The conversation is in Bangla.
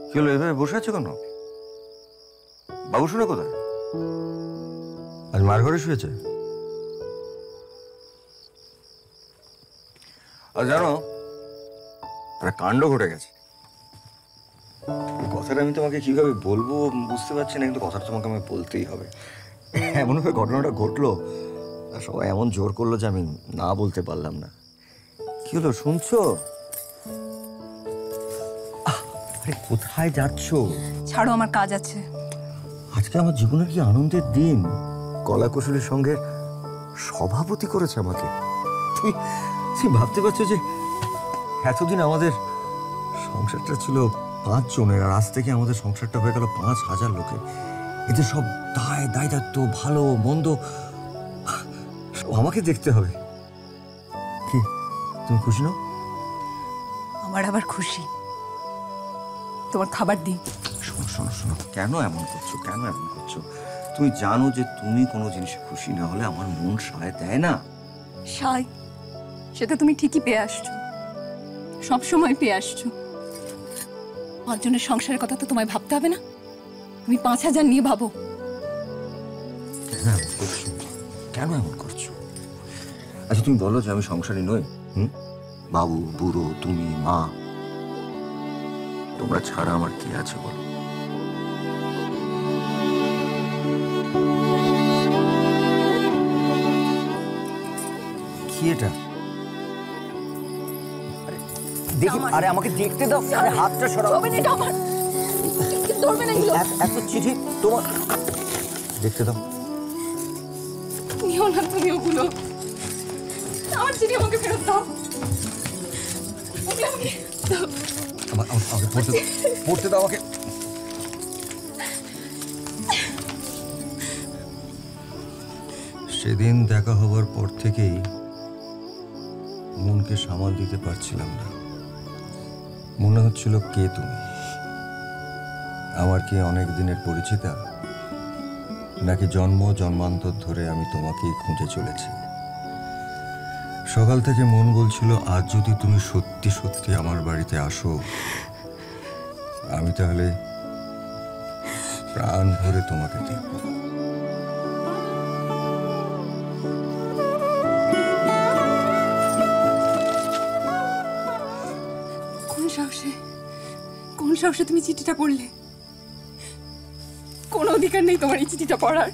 কি হলো, এভাবে বসে আছো কেন? বাবু শুনে কোথায়? আজ মার ঘরে শুয়েছে? আর জানো, একটা কাণ্ড ঘটে গেছে। কথাটা আমি তোমাকে কিভাবে বলবো বুঝতে পারছি না, কিন্তু কথাটা তোমাকে আমি বলতেই হবে। এমনভাবে ঘটনাটা ঘটলো, আর সবাই এমন জোর করলো যে আমি না বলতে পারলাম না। কি হলো, শুনছো? আরে কোথায় যাচ্ছ? ছাড়ো, আমার কাজ আছে। আজকে আমার জীবনের কি আনন্দের দিন। কলা কুশলীর সঙ্গে সভাপতি করেছে আমাকে। তুই ভাবতে পারছো যে এতদিন আমাদের সংসারটা ছিল 5 জনের, আর আজ থেকে আমাদের সংসারটা হয়ে গেল 5,000 লোকের। এতে সব দায়িত্ব, ভালো মন্দ সব আমাকে দেখতে হবে। কি তুমি খুশি নাও? আমার আবার খুশি। তোমার খাবার দিই। শোনো শোনো শোনো, কেন এমন করছো? কেন এমন করছো? তুমি জানো যে তুমি কোনো জিনিসে খুশি না হলে আমার মন সায় দেয় না। সাই, সেটা তুমি ঠিকই পেয়ে আসছো, সব সময় পেয়ে আসছো। 5 জনের সংসারের কথা তো তোমায় ভাবতে হবে না? তুমি 5,000 নিয়ে ভাবো। কেন এমন করছো? আচ্ছা তুমি বলো যে আমি সংসারী নই? বাবু, বুড়ো, তুমি, মা, তোমরা ছাড়া আমার কি আছে বলো? কি এটা? দেখি, আরে আমাকে দেখতে দাও। আরে হাতটা সরাও। এটা আমার, ধরবে না। এত চিঠি তোমার, দেখতে দাও। নিও না তুমি ওগুলো, আমার চিঠি আমাকে ফেরত দাও। আমাকে পড়তে দাও আমাকে। সেদিন দেখা হবার পর থেকেই মনকে সামাল দিতে পারছিলাম না। মনে হচ্ছিল কে তুমি? আমার কি অনেক দিনের পরিচিতা, নাকি জন্মান্তর ধরে আমি তোমাকেই খুঁজে চলেছি? সকাল থেকে মন বলছিল আজ যদি তুমি সত্যি সত্যি আমার বাড়িতে আসো, আমি তাহলে প্রাণ ভরে তোমাকে দেখব। কোন সাহসে তুমি চিঠিটা পড়লে? কোনো অধিকার নেই তোমার এই চিঠিটা পড়ার।